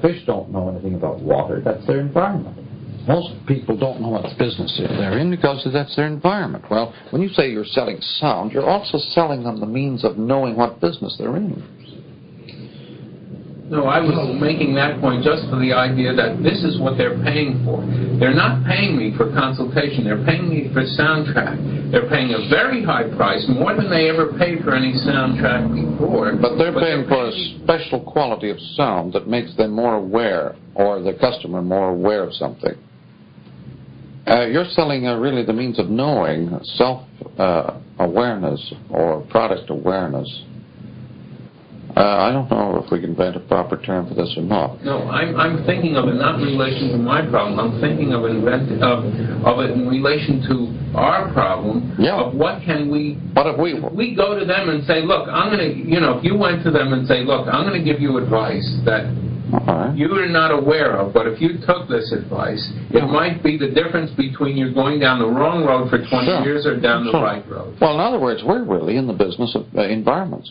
Fish don't know anything about water. That's their environment. Most people don't know what business they're in because that's their environment. Well, when you say you're selling sound, you're also selling them the means of knowing what business they're in. No, I was making that point just for the idea that this is what they're paying for. They're not paying me for consultation. They're paying me for soundtrack. They're paying a very high price, more than they ever paid for any soundtrack before. But they're paying for a special quality of sound that makes them more aware, or the customer more aware of something. You're selling really the means of knowing, self-awareness or product awareness. I don't know if we can invent a proper term for this or not. No, I'm thinking of it not in relation to my problem. I'm thinking of it in relation to our problem. Yeah. Of what can we... But if we go to them and say, look, I'm going to... if you went to them and say, look, I'm going to give you advice that you are not aware of, but if you took this advice, it might be the difference between you going down the wrong road for 20 years or down the right road. Well, in other words, we're really in the business of environments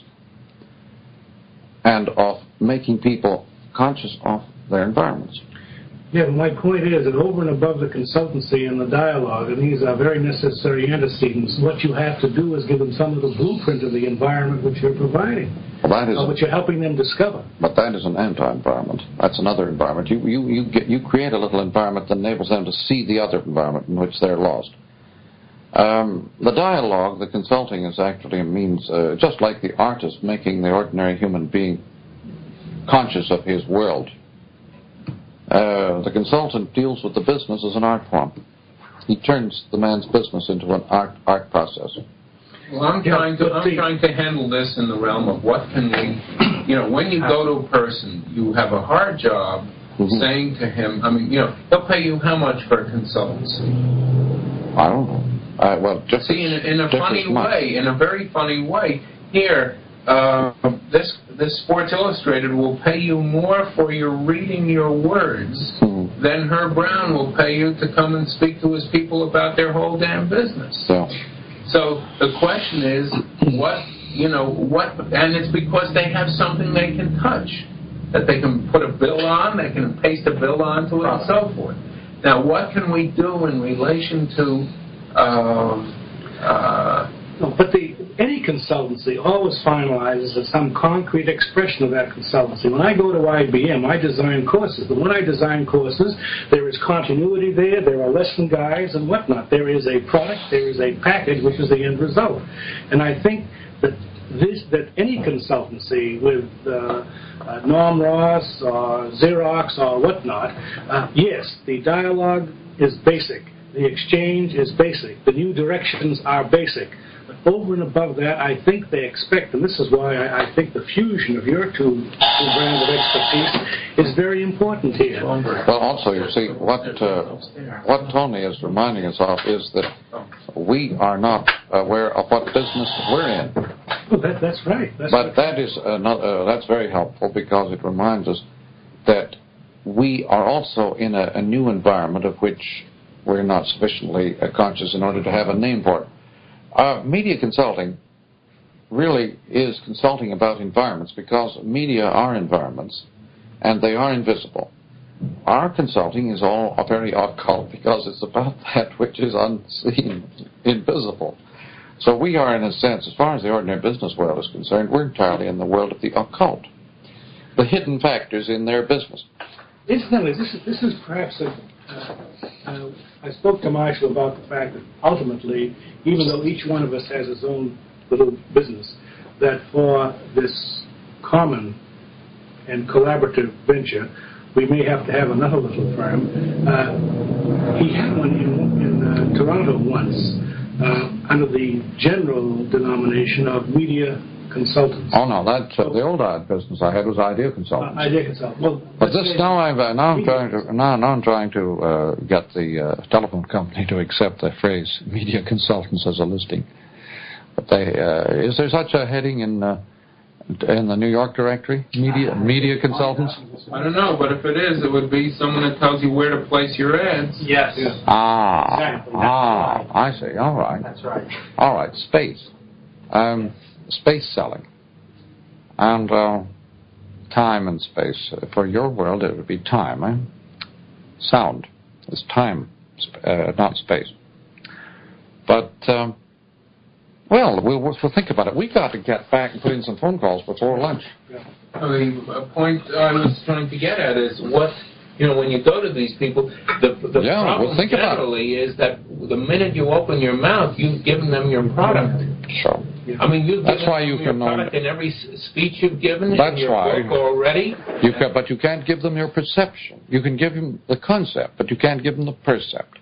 and of making people conscious of their environments. Yeah, but my point is that over and above the consultancy and the dialogue, and these are very necessary antecedents, what you have to do is give them some of the blueprint of the environment which you're providing, which you're helping them discover. But that is an anti-environment. That's another environment. You create a little environment that enables them to see the other environment in which they're lost. The dialogue, the consulting, is actually a means, just like the artist making the ordinary human being conscious of his world. The consultant deals with the business as an art form. He turns the man's business into an art process. Well, I'm trying to handle this in the realm of what can we, when you go to a person, you have a hard job saying to him, he'll pay you how much for a consultancy? I don't know. See, in a funny way, in a very funny way, here, this Sports Illustrated will pay you more for your reading your words than Herb Brown will pay you to come and speak to his people about their whole damn business. So the question is, and it's because they have something they can touch, that they can put a bill on, they can paste a bill onto it, and so forth. Now, what can we do in relation to any consultancy always finalizes at some concrete expression of that consultancy. When I go to IBM, I design courses. But when I design courses, there is continuity there are lesson guides and whatnot. There is a product, there is a package, which is the end result. And I think that any consultancy with Norm Ross or Xerox or whatnot, yes, the dialogue is basic. The exchange is basic. The new directions are basic. But over and above that, I think they expect, and this is why I think the fusion of your two brands of expertise is very important here. Well, also, you see, what Tony is reminding us of is that we are not aware of what business we're in. Well, that's right. That's very helpful because it reminds us that we are also in a new environment of which we're not sufficiently conscious in order to have a name for it. Media consulting really is consulting about environments because media are environments and they are invisible. Our consulting is all very occult because it's about that which is unseen, invisible. So we are, in a sense, as far as the ordinary business world is concerned, we're entirely in the world of the occult, the hidden factors in their business. Incidentally, this is perhaps I spoke to Marshall about the fact that ultimately, even though each one of us has his own little business, that for this common and collaborative venture, we may have to have another little firm. He had one in Toronto once under the general denomination of media consultants. Oh no, that's the old business I had was idea consultants. Idea consultants. Well, but this now I'm trying to get the telephone company to accept the phrase media consultants as a listing. But is there such a heading in the New York directory? Media consultants? I don't know, but if it is, it would be someone that tells you where to place your ads. Yes. Exactly. I see. All right. That's right. All right. Space selling. And time and space. For your world, it would be time. Eh? Sound is time, not space. But, well, we'll think about it. We've got to get back and put in some phone calls before lunch. The point I was trying to get at is what, when you go to these people, the problem generally is that the minute you open your mouth, you've given them your product. Sure. I mean, you've given them your product in every speech you've given in your book already. But you can't give them your perception. You can give them the concept, but you can't give them the percept.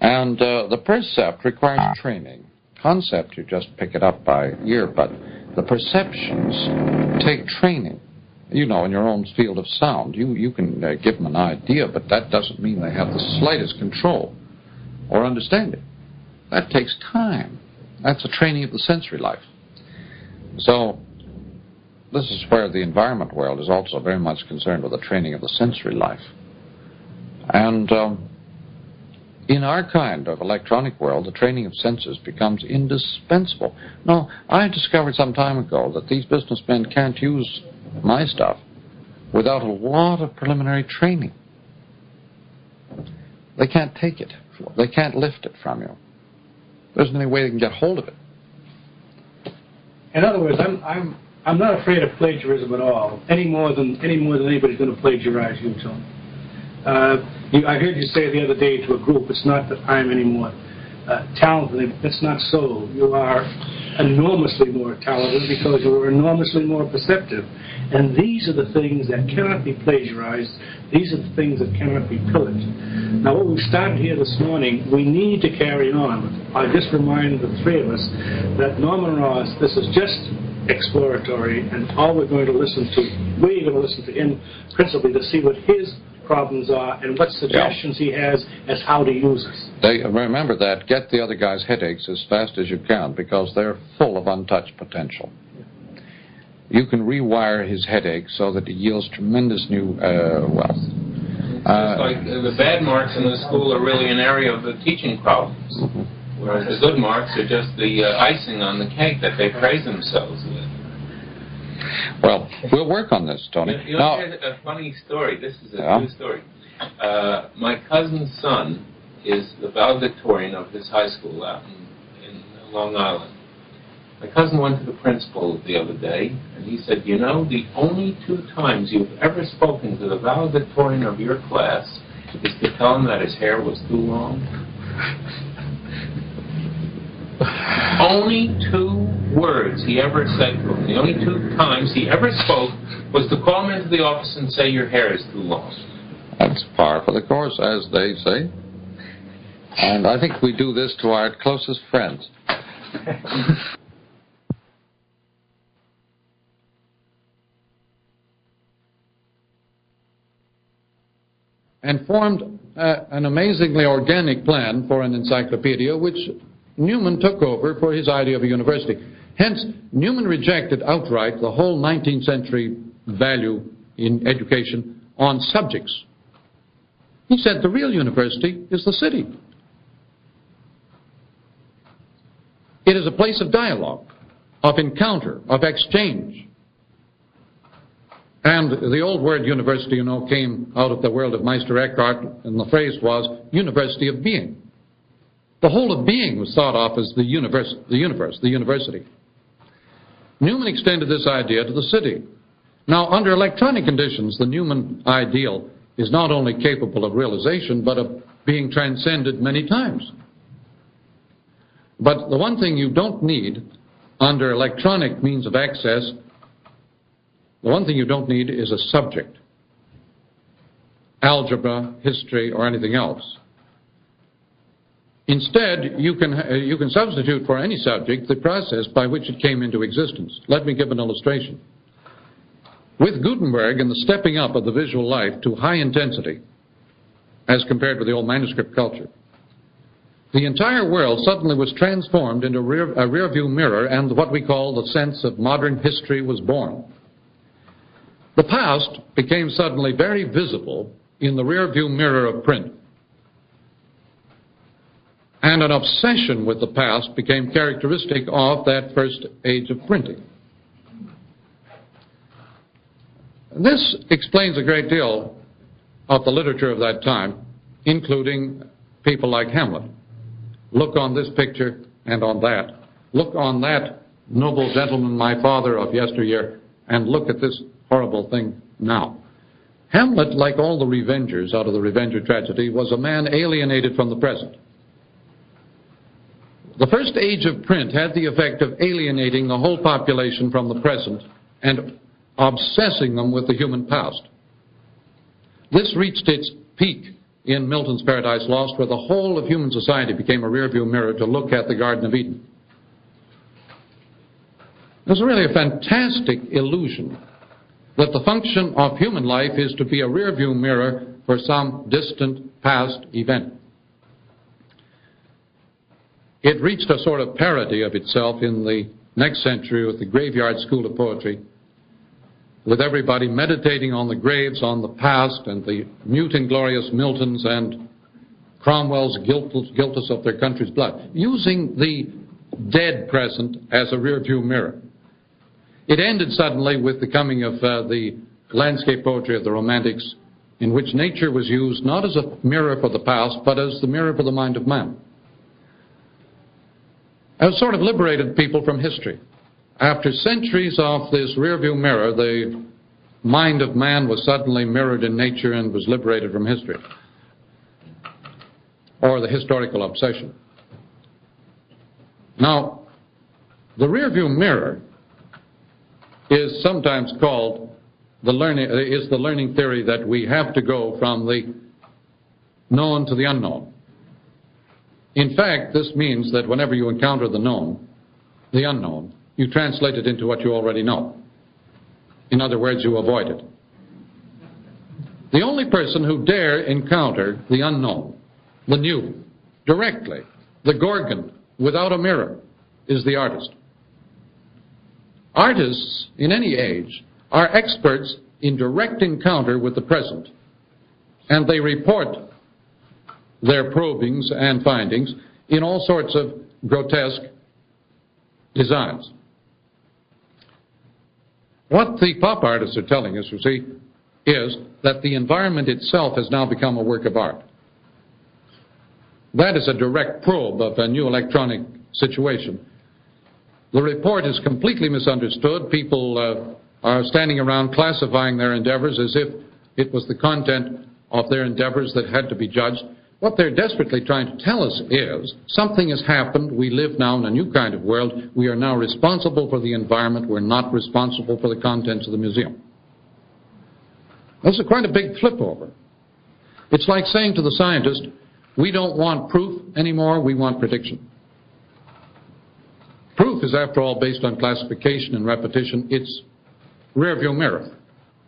And the percept requires training. Concept, you just pick it up by ear, but the perceptions take training. In your own field of sound, you can give them an idea, but that doesn't mean they have the slightest control or understanding. That takes time. That's a training of the sensory life. So this is where the environment world is also very much concerned with the training of the sensory life. And in our kind of electronic world, the training of senses becomes indispensable. Now, I discovered some time ago that these businessmen can't use my stuff without a lot of preliminary training. They can't take it. They can't lift it from you. There isn't any way they can get hold of it. In other words, I'm not afraid of plagiarism at all, any more than anybody's going to plagiarize you, Tom. I heard you say the other day to a group, it's not that I'm any more talented. It's not so. You are enormously more talented because you are enormously more perceptive. And these are the things that cannot be plagiarized. These are the things that cannot be pillaged. Now, what we started here this morning, we need to carry on. I just remind the three of us that Norman Ross, this is just exploratory, and all we're going to listen to him principally to see what his problems are and what suggestions he has as how to use it. Remember that. Get the other guy's headaches as fast as you can because they're full of untouched potential. You can rewire his headache so that it yields tremendous new wealth. It's like the bad marks in the school are really an area of the teaching problems, whereas the good marks are just the icing on the cake that they praise themselves with. Well, we'll work on this, Tony. Now, here's a funny story. This is a true story. My cousin's son is the valedictorian of his high school out in Long Island. My cousin went to the principal the other day, and he said, the only 2 times you've ever spoken to the valedictorian of your class is to tell him that his hair was too long. Only 2 words he ever said to him. The only 2 times he ever spoke was to call him into the office and say, your hair is too long. That's par for the course, as they say. And I think we do this to our closest friends. And formed an amazingly organic plan for an encyclopedia, which Newman took over for his idea of a university. Hence, Newman rejected outright the whole 19th century value in education on subjects. He said the real university is the city. It is a place of dialogue, of encounter, of exchange. And the old word university, came out of the world of Meister Eckhart, and the phrase was university of being. The whole of being was thought of as the university. Newman extended this idea to the city. Now, under electronic conditions, the Newman ideal is not only capable of realization, but of being transcended many times. But the one thing you don't need under electronic means of access, the one thing you don't need is a subject, algebra, history, or anything else. Instead, you can substitute for any subject the process by which it came into existence. Let me give an illustration. With Gutenberg and the stepping up of the visual life to high intensity, as compared with the old manuscript culture, the entire world suddenly was transformed into a rear-view mirror, and what we call the sense of modern history was born. The past became suddenly very visible in the rear-view mirror of print. And an obsession with the past became characteristic of that first age of printing. This explains a great deal of the literature of that time, including people like Hamlet. Look on this picture and on that. Look on that noble gentleman, my father of yesteryear, and look at this horrible thing now. Hamlet, like all the revengers out of the Revenger tragedy, was a man alienated from the present. The first age of print had the effect of alienating the whole population from the present and obsessing them with the human past. This reached its peak in Milton's Paradise Lost, where the whole of human society became a rearview mirror to look at the Garden of Eden. There's really a fantastic illusion that the function of human life is to be a rearview mirror for some distant past event. It reached a sort of parody of itself in the next century with the graveyard school of poetry, with everybody meditating on the graves, on the past, and the mute inglorious Miltons and Cromwell's guiltless of their country's blood, using the dead present as a rearview mirror. It ended suddenly with the coming of the landscape poetry of the Romantics, in which nature was used not as a mirror for the past, but as the mirror for the mind of man. It sort of liberated people from history. After centuries of this rearview mirror, the mind of man was suddenly mirrored in nature and was liberated from history, or the historical obsession. Now, the rearview mirror is sometimes called the learning theory that we have to go from the known to the unknown. In fact, this means that whenever you encounter the known, the unknown, you translate it into what you already know. In other words, you avoid it. The only person who dare encounter the unknown, the new, directly, the Gorgon, without a mirror, is the artist. Artists, in any age, are experts in direct encounter with the present, and they report their probings and findings in all sorts of grotesque designs. What the pop artists are telling us, you see, is that the environment itself has now become a work of art. That is a direct probe of a new electronic situation. The report is completely misunderstood. People are standing around classifying their endeavors as if it was the content of their endeavors that had to be judged. What they're desperately trying to tell us is something has happened. We live now in a new kind of world. We are now responsible for the environment. We're not responsible for the contents of the museum. That's quite a big flip over. It's like saying to the scientist, we don't want proof anymore, we want prediction. Proof is, after all, based on classification and repetition. It's rearview mirror.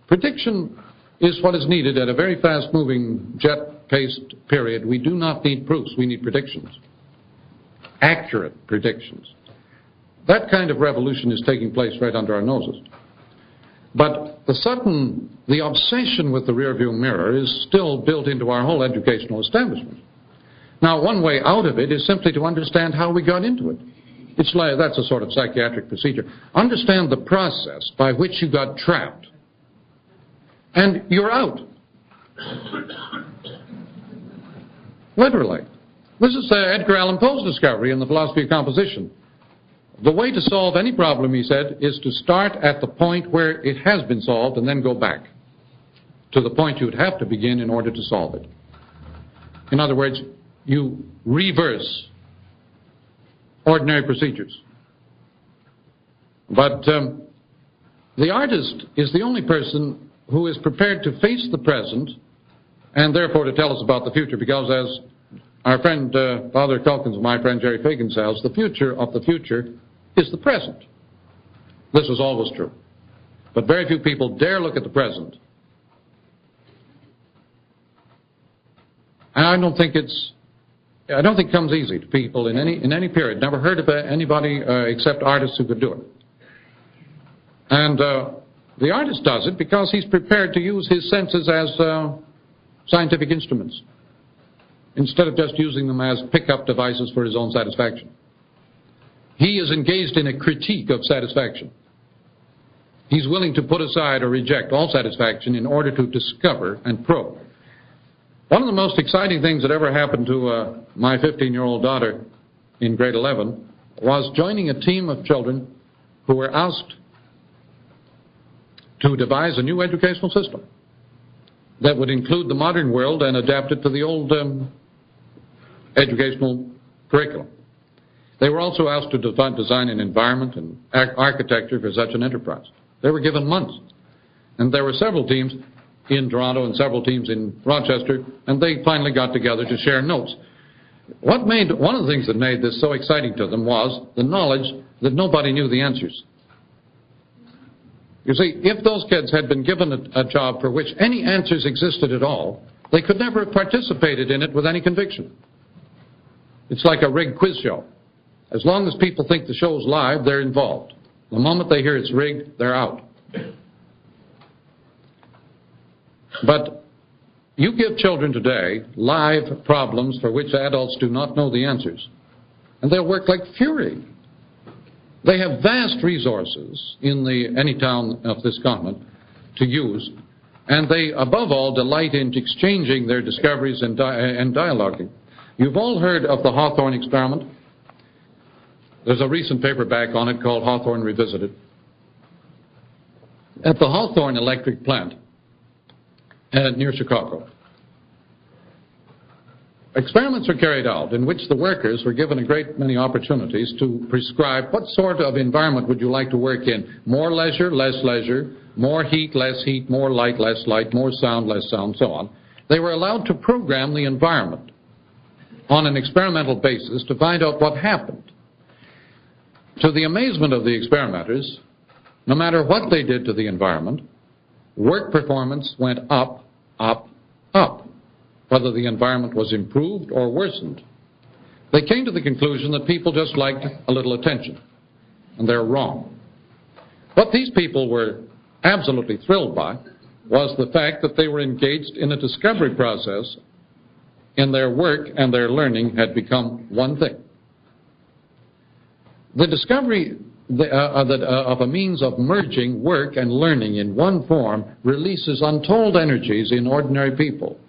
Prediction is what is needed at a very fast-moving, jet-paced period. We do not need proofs. We need predictions. Accurate predictions. That kind of revolution is taking place right under our noses. But the obsession with the rearview mirror is still built into our whole educational establishment. Now, one way out of it is simply to understand how we got into it. That's a sort of psychiatric procedure. Understand the process by which you got trapped. And you're out. Literally. This is Edgar Allan Poe's discovery in The Philosophy of Composition. The way to solve any problem, he said, is to start at the point where it has been solved and then go back to the point you would have to begin in order to solve it. In other words, you reverse ordinary procedures. But the artist is the only person who is prepared to face the present and therefore to tell us about the future, because as our friend Father Calkins and my friend Jerry Fagan says, the future of the future is the present. This was always true. But very few people dare look at the present. And I don't think it comes easy to people in any period. Never heard of anybody except artists who could do it. And the artist does it because he's prepared to use his senses as scientific instruments, instead of just using them as pick-up devices for his own satisfaction. He is engaged in a critique of satisfaction. He's willing to put aside or reject all satisfaction in order to discover and probe. One of the most exciting things that ever happened to my 15-year-old daughter in grade 11 was joining a team of children who were asked to devise a new educational system that would include the modern world and adapt it to the old educational curriculum. They were also asked to design an environment and architecture for such an enterprise. They were given months. And there were several teams in Toronto and several teams in Rochester, and they finally got together to share notes. One of the things that made this so exciting to them was the knowledge that nobody knew the answers. You see, if those kids had been given a job for which any answers existed at all, they could never have participated in it with any conviction. It's like a rigged quiz show. As long as people think the show's live, they're involved. The moment they hear it's rigged, they're out. But you give children today live problems for which adults do not know the answers, and they'll work like fury. They have vast resources in any town of this continent to use, and they, above all, delight in exchanging their discoveries and dialoguing. You've all heard of the Hawthorne experiment. There's a recent paperback on it called Hawthorne Revisited. At the Hawthorne electric plant near Chicago, experiments were carried out in which the workers were given a great many opportunities to prescribe what sort of environment would you like to work in. More leisure, less leisure, more heat, less heat, more light, less light, more sound, less sound, so on. They were allowed to program the environment on an experimental basis to find out what happened. To the amazement of the experimenters, no matter what they did to the environment, work performance went up, up, up, whether the environment was improved or worsened. They came to the conclusion that people just liked a little attention, and they're wrong. What these people were absolutely thrilled by was the fact that they were engaged in a discovery process, and their work and their learning had become one thing. The discovery of a means of merging work and learning in one form releases untold energies in ordinary people.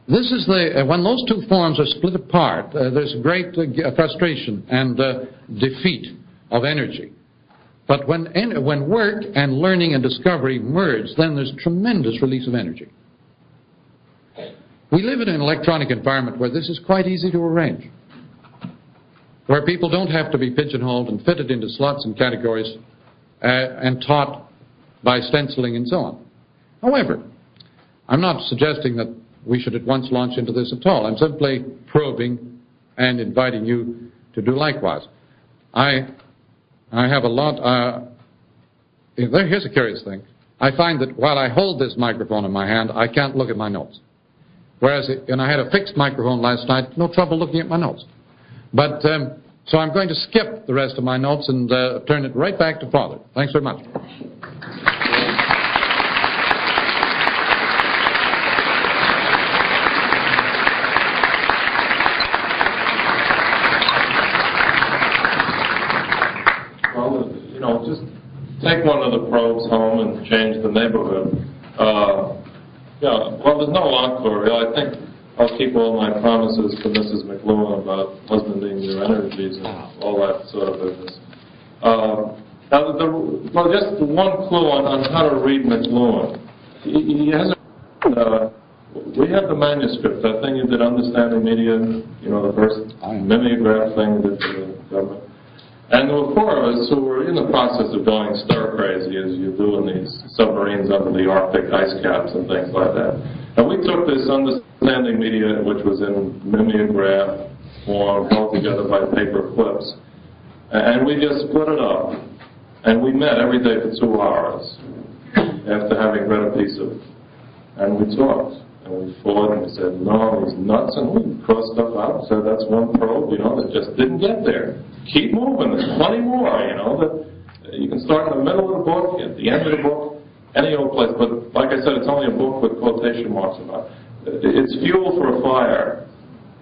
This is when those two forms are split apart, there's great frustration and defeat of energy. But when work and learning and discovery merge, then there's tremendous release of energy. We live in an electronic environment where this is quite easy to arrange, where people don't have to be pigeonholed and fitted into slots and categories and taught by stenciling and so on. However, I'm not suggesting that we should at once launch into this at all. I'm simply probing and inviting you to do likewise. I have a lot... here's a curious thing. I find that while I hold this microphone in my hand, I can't look at my notes. Whereas, and I had a fixed microphone last night, no trouble looking at my notes. But, so I'm going to skip the rest of my notes and turn it right back to Father. Thanks very much. Well, you know, just take one of the probes home and change the neighborhood. Yeah, well, there's no encore. I think I'll keep all my promises to Mrs. McLuhan about husbanding your energies and all that sort of business. Now, just one clue on how to read McLuhan. He hasn't. We have the manuscript. That thing you did, Understanding Media. You know, the first mimeograph thing that the government. And there were four of us who were in the process of going stir-crazy, as you do in these submarines under the Arctic ice caps and things like that. And we took this Understanding Media, which was in mimeograph form, held together by paper clips, and we just split it up. And we met every day for 2 hours after having read a piece of it. And we talked. And we fought, and we said, no, he's nuts, and we crossed stuff out and said, that's one probe, you know, that just didn't get there. Keep moving, there's plenty more, you know, that you can start in the middle of the book, at the end of the book, any old place. But like I said, it's only a book with quotation marks about it. It's fuel for a fire.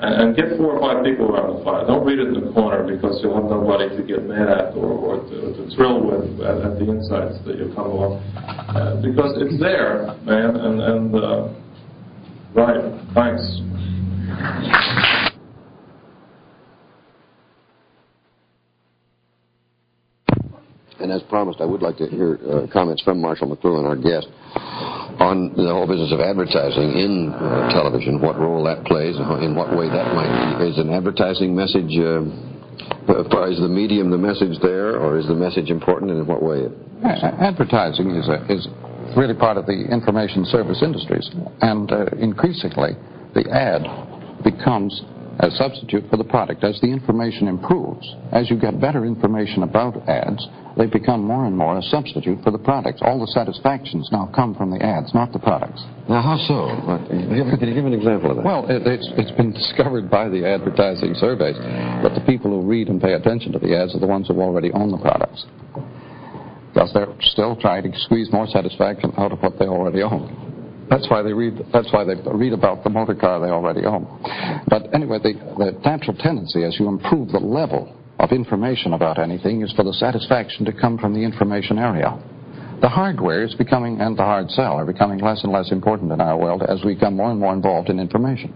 And get 4 or 5 people around the fire. Don't read it in the corner because you'll have nobody to get mad at or to thrill with at the insights that you come along. Because it's there, man, and right, thanks. And as promised, I would like to hear comments from Marshall McLuhan, our guest, on the whole business of advertising in television, what role that plays, and in what way that might be. Is an advertising message, is the medium the message there, or is the message important, and in what way? Advertising is really part of the information service industries, and increasingly the ad becomes a substitute for the product. As the information improves, as you get better information about ads, they become more and more a substitute for the products. All the satisfactions now come from the ads, not the products. Now, how so? Can you give an example of that? Well, it's been discovered by the advertising surveys that the people who read and pay attention to the ads are the ones who already own the products, because they're still trying to squeeze more satisfaction out of what they already own. That's why they read about the motor car they already own. But anyway, the natural tendency, as you improve the level of information about anything, is for the satisfaction to come from the information area. The hardware is becoming, and the hard sell are becoming less and less important in our world as we become more and more involved in information.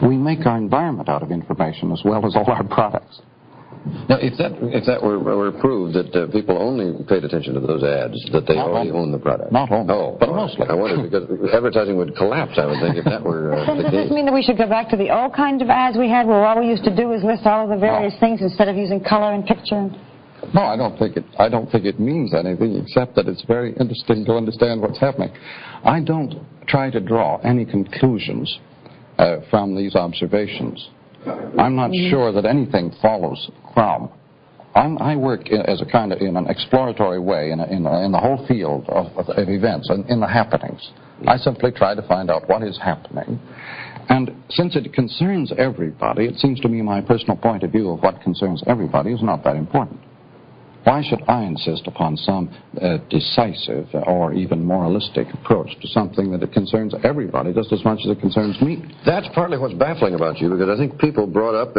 We make our environment out of information as well as all our products. Now, if that were proved that people only paid attention to those ads, that they already own the product. Not only, but mostly. I wonder, because advertising would collapse, I would think, if that were the Does case. this mean that we should go back to the old kind of ads we had, where all we used to do is list all of the various things instead of using color and picture? No, I don't think it means anything except that it's very interesting to understand what's happening. I don't try to draw any conclusions from these observations. I'm not sure that anything follows from. I work as a kind of in an exploratory way in the whole field of events and in the happenings. I simply try to find out what is happening, and since it concerns everybody, it seems to me my personal point of view of what concerns everybody is not that important. Why should I insist upon some decisive or even moralistic approach to something that it concerns everybody just as much as it concerns me? That's partly what's baffling about you, because I think people brought up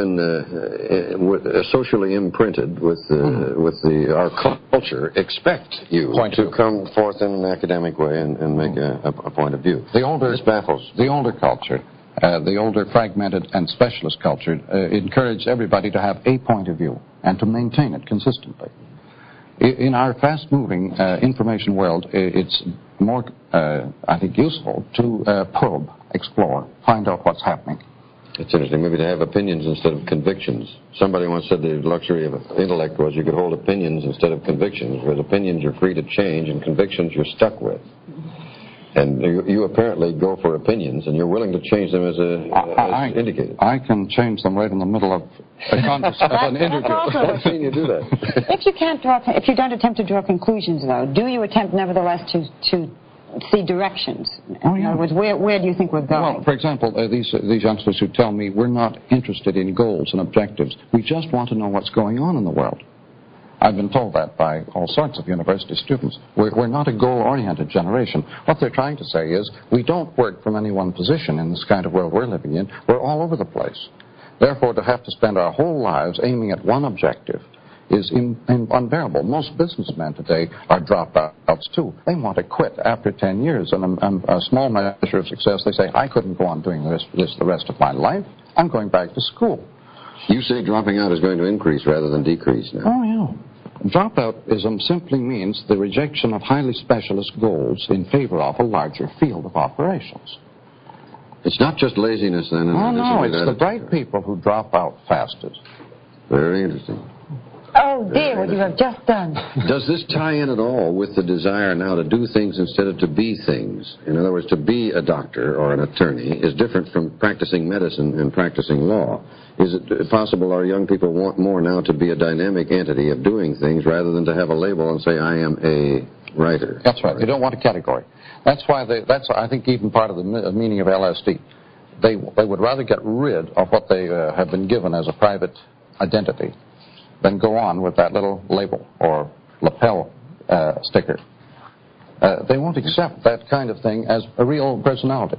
socially imprinted with our culture expect you to come forth in an academic way and make a point of view. This baffles. The older culture, the older fragmented and specialist culture, encouraged everybody to have a point of view and to maintain it consistently. In our fast-moving information world, it's more, I think, useful to probe, explore, find out what's happening. It's interesting, maybe to have opinions instead of convictions. Somebody once said the luxury of intellect was you could hold opinions instead of convictions, whereas opinions you're free to change and convictions you're stuck with. And you apparently go for opinions, and you're willing to change them as indicated. I can change them right in the middle of an interview. I've seen you do that. If you don't attempt to draw conclusions, though, do you attempt nevertheless to see directions? Oh, yeah. In other words, where do you think we're going? Well, for example, these youngsters who tell me we're not interested in goals and objectives. We just want to know what's going on in the world. I've been told that by all sorts of university students. We're not a goal-oriented generation. What they're trying to say is we don't work from any one position in this kind of world we're living in. We're all over the place. Therefore, to have to spend our whole lives aiming at one objective is unbearable. Most businessmen today are dropouts, too. They want to quit after 10 years. And a small measure of success, they say, I couldn't go on doing this the rest of my life. I'm going back to school. You say dropping out is going to increase rather than decrease now. Oh, yeah. Dropoutism simply means the rejection of highly specialist goals in favor of a larger field of operations. It's not just laziness, then. Oh, no, it's the bright people who drop out fastest. Very interesting. Oh, dear, what you have just done. Does this tie in at all with the desire now to do things instead of to be things? In other words, to be a doctor or an attorney is different from practicing medicine and practicing law. Is it possible our young people want more now to be a dynamic entity of doing things rather than to have a label and say, I am a writer? That's right. They don't want a category. That's why that's, I think, even part of the meaning of LSD. They would rather get rid of what they have been given as a private identity than go on with that little label or lapel sticker. They won't accept that kind of thing as a real personality.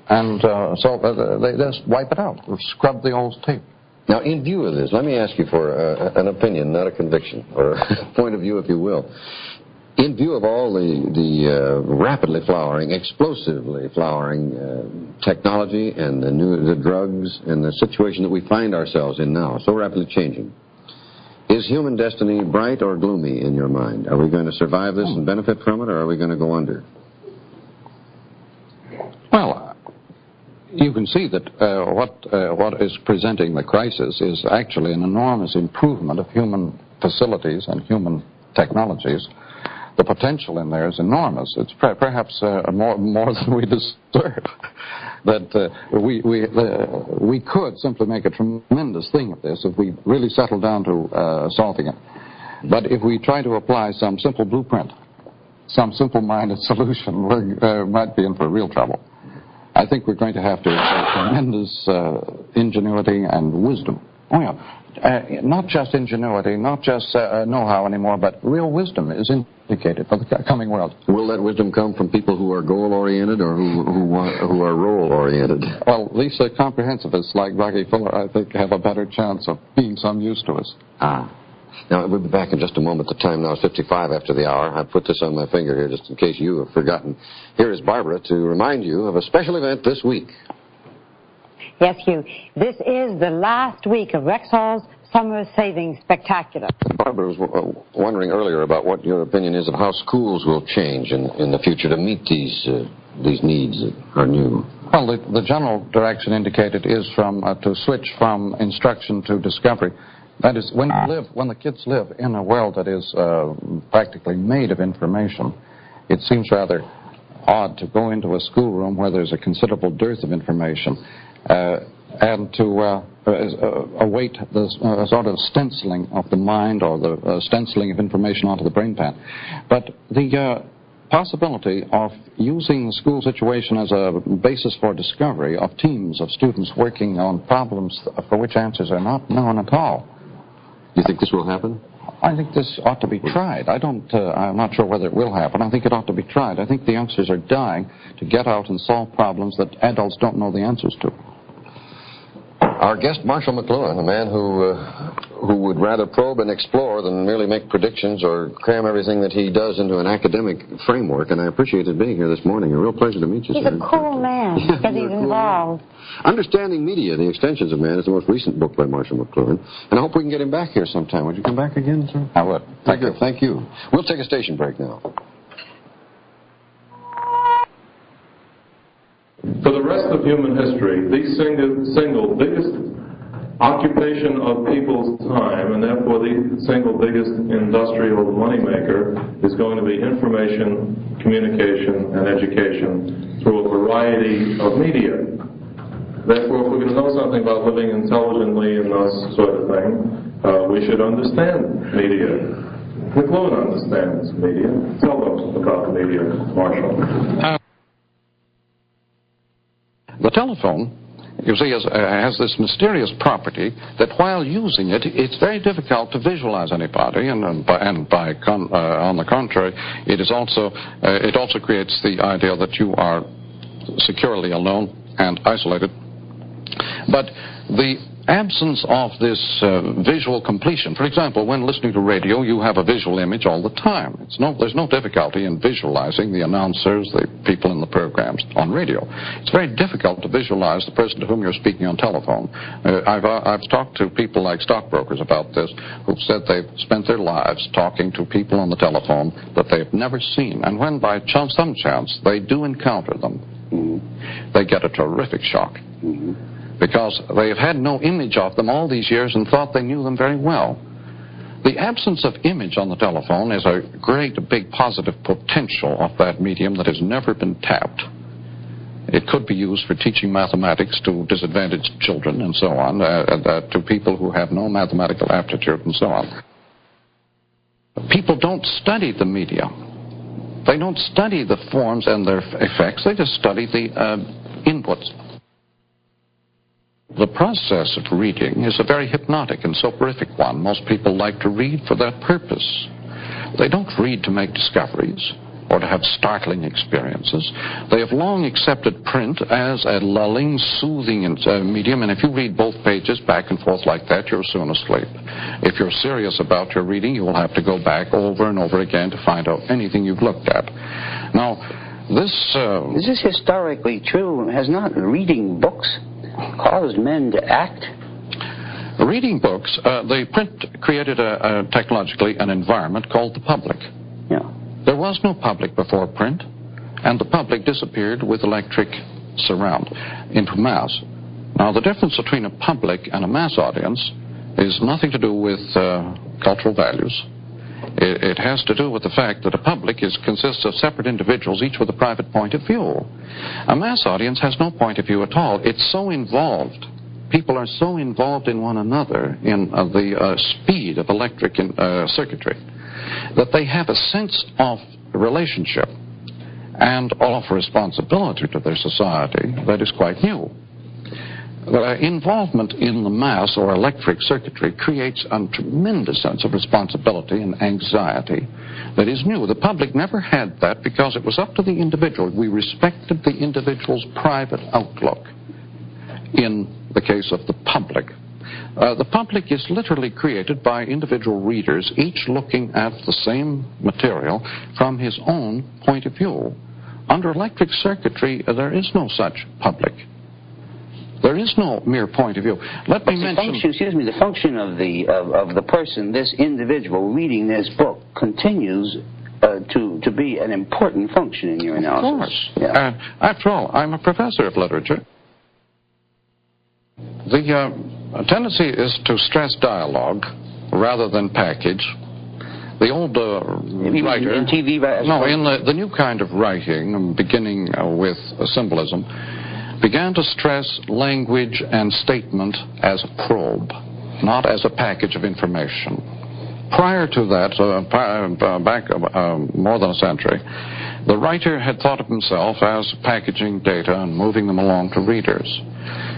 And so they just wipe it out, scrub the old tape. Now, in view of this, let me ask you for an opinion, not a conviction, or a point of view, if you will. In view of all the rapidly flowering, explosively flowering technology and the drugs and the situation that we find ourselves in now, so rapidly changing, is human destiny bright or gloomy in your mind? Are we going to survive this and benefit from it, or are we going to go under? Well, you can see that what is presenting the crisis is actually an enormous improvement of human facilities and human technologies. The potential in there is enormous. It's perhaps more than we deserve. That we could simply make a tremendous thing of this if we really settle down to solving it. But if we try to apply some simple blueprint, some simple-minded solution, we might be in for real trouble. I think we're going to have to have tremendous ingenuity and wisdom. Oh, yeah. Not just ingenuity, not just know-how anymore, but real wisdom is indicated for the coming world. Will that wisdom come from people who are goal-oriented or who are role-oriented? Well, at least comprehensivists like Rocky Fuller, I think, have a better chance of being some use to us. Now, we'll be back in just a moment. The time now is 55 after the hour. I put this on my finger here just in case you have forgotten. Here is Barbara to remind you of a special event this week. Yes, Hugh. This is the last week of Rexall's Summer Savings Spectacular. Barbara was wondering earlier about what your opinion is of how schools will change in the future to meet these needs that are new. Well, the general direction indicated is to switch from instruction to discovery. That is, when the kids live in a world that is practically made of information, it seems rather odd to go into a schoolroom where there's a considerable dearth of information and to await the sort of stenciling of the mind or the stenciling of information onto the brain pan. But the possibility of using the school situation as a basis for discovery of teams of students working on problems for which answers are not known at all. You think this will happen? I think this ought to be tried. I'm not sure whether it will happen. I think it ought to be tried. I think the youngsters are dying to get out and solve problems that adults don't know the answers to. Our guest, Marshall McLuhan, a man who would rather probe and explore than merely make predictions or cram everything that he does into an academic framework, and I appreciate his being here this morning. A real pleasure to meet you, He's sir. a cool man because he's involved. Understanding Media, The Extensions of Man is the most recent book by Marshall McLuhan, and I hope we can get him back here sometime. Would you come back again, sir? I would. Thank you. We'll take a station break now. For the rest of human history, the single biggest occupation of people's time, and therefore the single biggest industrial moneymaker, is going to be information, communication, and education through a variety of media. Therefore, if we're going to know something about living intelligently and this sort of thing, we should understand media. McLuhan understands media. Tell them about the media, Marshall. The telephone, you see, has this mysterious property that while using it, it's very difficult to visualize anybody, and on the contrary, it also creates the idea that you are securely alone and isolated. But the absence of this visual completion, for example, when listening to radio, you have a visual image all the time. There's no difficulty in visualizing the announcers, the people in the programs on radio. It's very difficult to visualize the person to whom you're speaking on telephone. I've talked to people like stockbrokers about this who've said they've spent their lives talking to people on the telephone that they've never seen. And when by some chance they do encounter them, they get a terrific shock. Because they have had no image of them all these years and thought they knew them very well. The absence of image on the telephone is a great, big positive potential of that medium that has never been tapped. It could be used for teaching mathematics to disadvantaged children and so on, to people who have no mathematical aptitude and so on. People don't study the media. They don't study the forms and their effects. They just study the inputs. The process of reading is a very hypnotic and soporific one. Most people like to read for that purpose. They don't read to make discoveries or to have startling experiences. They have long accepted print as a lulling, soothing medium, and if you read both pages back and forth like that, you're soon asleep. If you're serious about your reading, you will have to go back over and over again to find out anything you've looked at. Now, this... Is this historically true? Has not reading books caused men to act? Reading books, the print created technologically an environment called the public. Yeah. There was no public before print, and the public disappeared with electric surround into mass. Now, the difference between a public and a mass audience is nothing to do with cultural values. It has to do with the fact that a public consists of separate individuals, each with a private point of view. A mass audience has no point of view at all. It's so involved. People are so involved in one another in the speed of electric circuitry that they have a sense of relationship and of responsibility to their society that is quite new. Involvement in the mass or electric circuitry creates a tremendous sense of responsibility and anxiety that is new. The public never had that because it was up to the individual. We respected the individual's private outlook in the case of the public. The public is literally created by individual readers, each looking at the same material from his own point of view. Under electric circuitry, there is no such public. There is no mere point of view. Let me mention... the function of the person, this individual reading this book, continues to be an important function in your analysis. Of course. Yeah. After all, I'm a professor of literature. The tendency is to stress dialogue rather than package. The old writer... In TV writing? No, in the new kind of writing, beginning with symbolism, began to stress language and statement as a probe, not as a package of information. Prior to that, back more than a century, the writer had thought of himself as packaging data and moving them along to readers.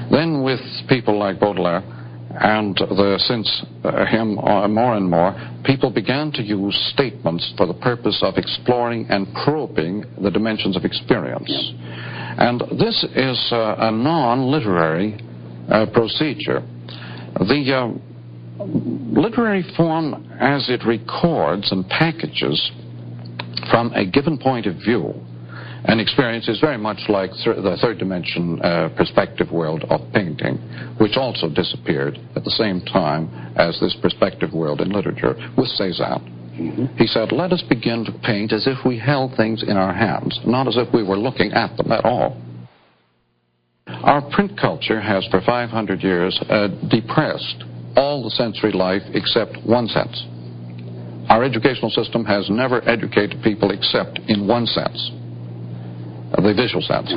Then with people like Baudelaire, and since him more and more, people began to use statements for the purpose of exploring and probing the dimensions of experience. And this is a non-literary procedure. The literary form, as it records and packages from a given point of view, an experience is very much like the third dimension perspective world of painting, which also disappeared at the same time as this perspective world in literature with Cézanne. He said, let us begin to paint as if we held things in our hands, not as if we were looking at them at all. Our print culture has for 500 years depressed all the sensory life except one sense. Our educational system has never educated people except in one sense, the visual sense.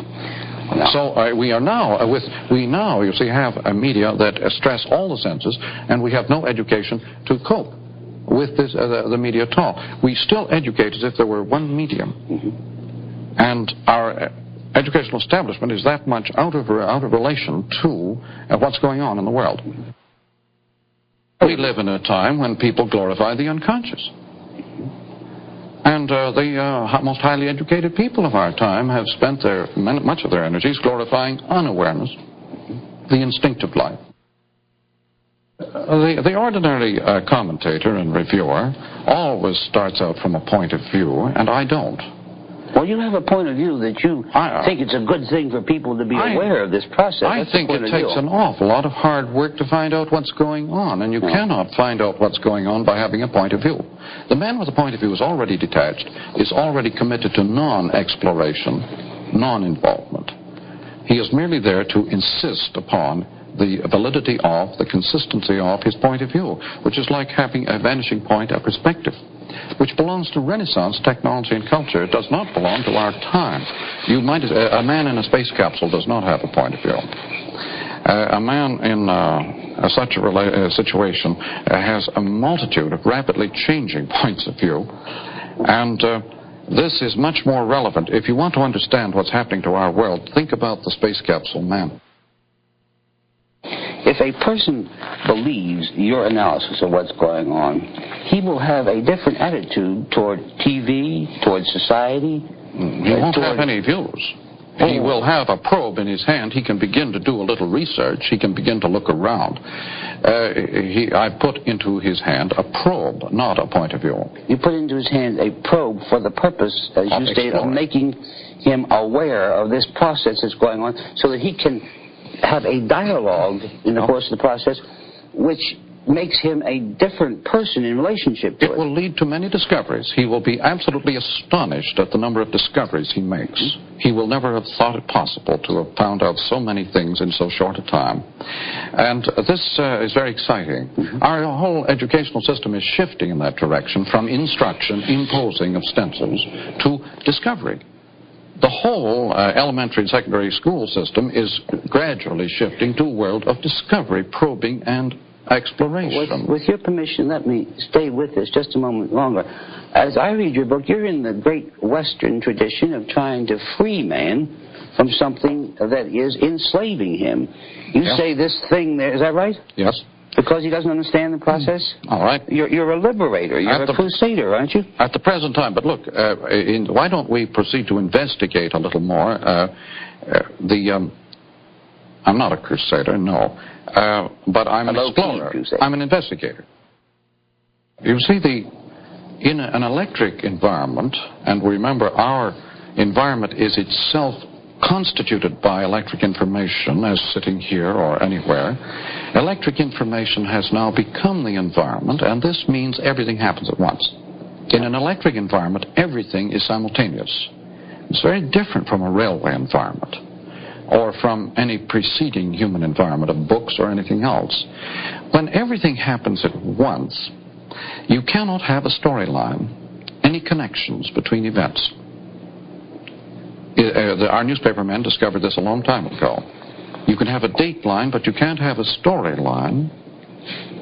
So we now, you see, have a media that stress all the senses, and we have no education to cope with this, the media at all. We still educate as if there were one medium. And our educational establishment is that much out of relation to what's going on in the world. We live in a time when people glorify the unconscious. And the most highly educated people of our time have spent much of their energies glorifying unawareness, the instinctive life. The ordinary commentator and reviewer always starts out from a point of view, and I don't. Well, you have a point of view that you think it's a good thing for people to be aware of this process. I think it takes an awful lot of hard work to find out what's going on, and you cannot find out what's going on by having a point of view. The man with a point of view is already detached, is already committed to non-exploration, non-involvement. He is merely there to insist upon the validity of, the consistency of his point of view, which is like having a vanishing point, a perspective, which belongs to Renaissance technology and culture. It does not belong to our time. A man in a space capsule does not have a point of view. A man in such a situation has a multitude of rapidly changing points of view, and this is much more relevant. If you want to understand what's happening to our world, think about the space capsule man. if a person believes your analysis of what's going on, he will have a different attitude toward TV, toward society. He won't have any views. He will have a probe in his hand. He can begin to do a little research. He can begin to look around. I put into his hand a probe, not a point of view. You put into his hand a probe for the purpose, as you stated, of making him aware of this process that's going on, so that he can have a dialogue in the course of the process, which makes him a different person in relationship to it. It will lead to many discoveries. He will be absolutely astonished at the number of discoveries he makes. He will never have thought it possible to have found out so many things in so short a time. And this is very exciting. Our whole educational system is shifting in that direction, from instruction, imposing of stencils, to discovery. The whole elementary and secondary school system is gradually shifting to a world of discovery, probing, and exploration. With your permission, let me stay with this just a moment longer. As I read your book, you're in the great Western tradition of trying to free man from something that is enslaving him. You say this thing there, is that right? Yes. Because he doesn't understand the process? All right. You're a liberator. You're a crusader, aren't you? At the present time. But look, why don't we proceed to investigate a little more? I'm not a crusader, no. But I'm an explorer. I'm an investigator. You see, in an electric environment, and remember our environment is itself constituted by electric information, as sitting here or anywhere. Electric information has now become the environment, and this means everything happens at once. In an electric environment, everything is simultaneous. It's very different from a railway environment, or from any preceding human environment of books or anything else. When everything happens at once, you cannot have a storyline, any connections between events. Our newspapermen discovered this a long time ago. You can have a date line, but you can't have a storyline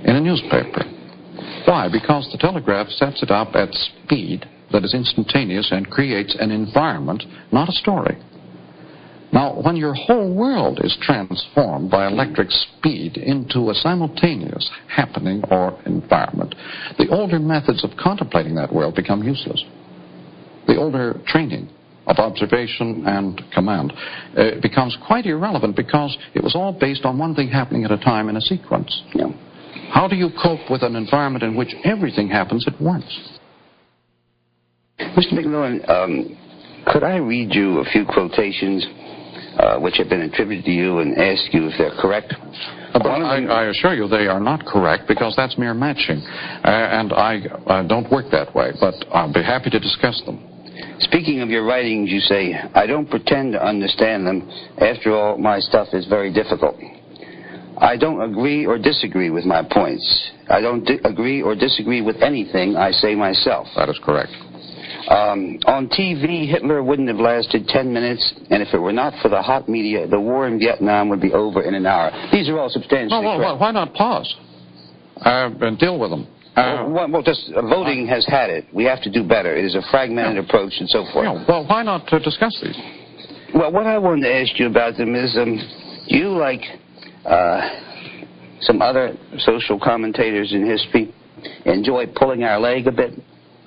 in a newspaper. Why? Because the telegraph sets it up at speed that is instantaneous and creates an environment, not a story. Now, when your whole world is transformed by electric speed into a simultaneous happening or environment, the older methods of contemplating that world become useless. The older training of observation and command becomes quite irrelevant, because it was all based on one thing happening at a time in a sequence. Yeah. How do you cope with an environment in which everything happens at once? Mr. McLuhan, could I read you a few quotations which have been attributed to you and ask you if they're correct? But I assure you they are not correct, because that's mere matching. And I don't work that way, but I'll be happy to discuss them. Speaking of your writings, you say, I don't pretend to understand them. After all, my stuff is very difficult. I don't agree or disagree with my points. I don't agree or disagree with anything I say myself. That is correct. On TV, Hitler wouldn't have lasted 10 minutes, and if it were not for the hot media, the war in Vietnam would be over in an hour. These are all substantially correct. Why not pause and deal with them? Voting has had it. We have to do better. It is a fragmented approach and so forth. Well, why not discuss these? Well, what I wanted to ask you about them is, do you, like some other social commentators in history, enjoy pulling our leg a bit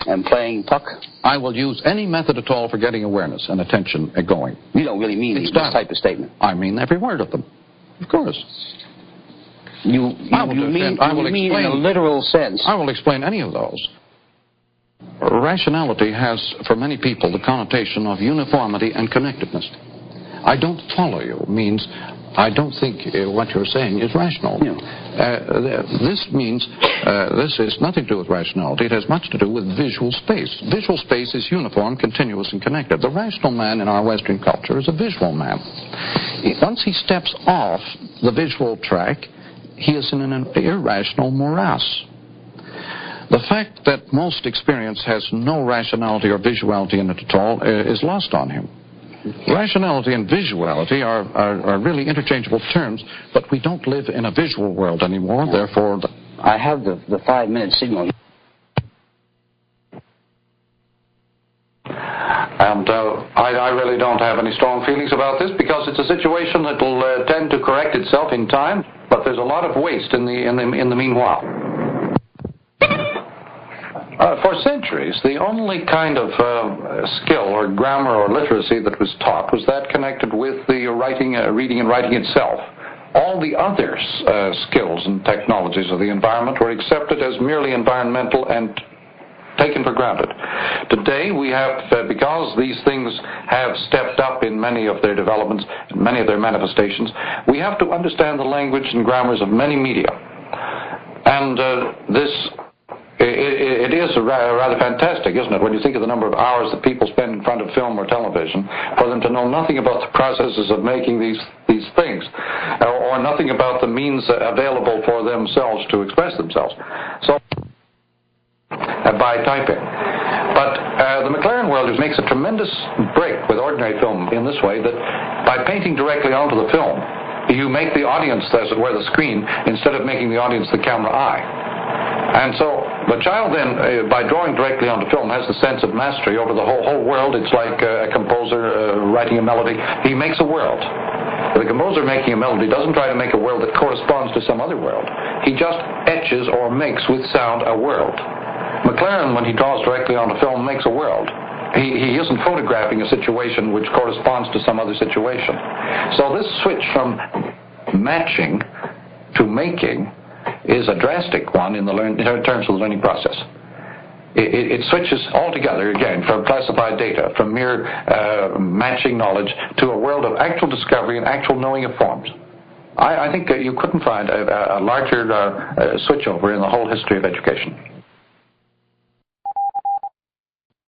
and playing puck? I will use any method at all for getting awareness and attention going. You don't really mean this type of statement? I mean every word of them, of course. You mean in a literal sense? I will explain any of those. Rationality has, for many people, the connotation of uniformity and connectedness. I don't follow you means I don't think what you're saying is rational. Yeah. This means this has nothing to do with rationality. It has much to do with visual space. Visual space is uniform, continuous, and connected. The rational man in our Western culture is a visual man. Once he steps off the visual track, he is in an irrational morass. The fact that most experience has no rationality or visuality in it at all is lost on him. Rationality and visuality are really interchangeable terms, but we don't live in a visual world anymore, therefore... I have the 5-minute signal. And I really don't have any strong feelings about this, because it's a situation that will tend to correct itself in time, but but there's a lot of waste in the meanwhile. For centuries, the only kind of skill or grammar or literacy that was taught was that connected with the reading and writing itself. All the other skills and technologies of the environment were accepted as merely environmental and taken for granted. Today we have, because these things have stepped up in many of their developments, in many of their manifestations, we have to understand the language and grammars of many media. And it is rather fantastic, isn't it, when you think of the number of hours that people spend in front of film or television, for them to know nothing about the processes of making these things, or nothing about the means available for themselves to express themselves. So, by typing. But the McLuhan world makes a tremendous break with ordinary film in this way, that by painting directly onto the film, you make the audience, as it were, the screen, instead of making the audience the camera eye. And so the child then, by drawing directly onto film, has the sense of mastery over the whole world. It's like a composer writing a melody. He makes a world. The composer making a melody doesn't try to make a world that corresponds to some other world. He just etches or makes with sound a world. McLuhan, when he draws directly onto film, makes a world. He isn't photographing a situation which corresponds to some other situation. So this switch from matching to making is a drastic one in terms of the learning process. It switches altogether, again, from classified data, from mere matching knowledge, to a world of actual discovery and actual knowing of forms. I think that you couldn't find a larger switchover in the whole history of education.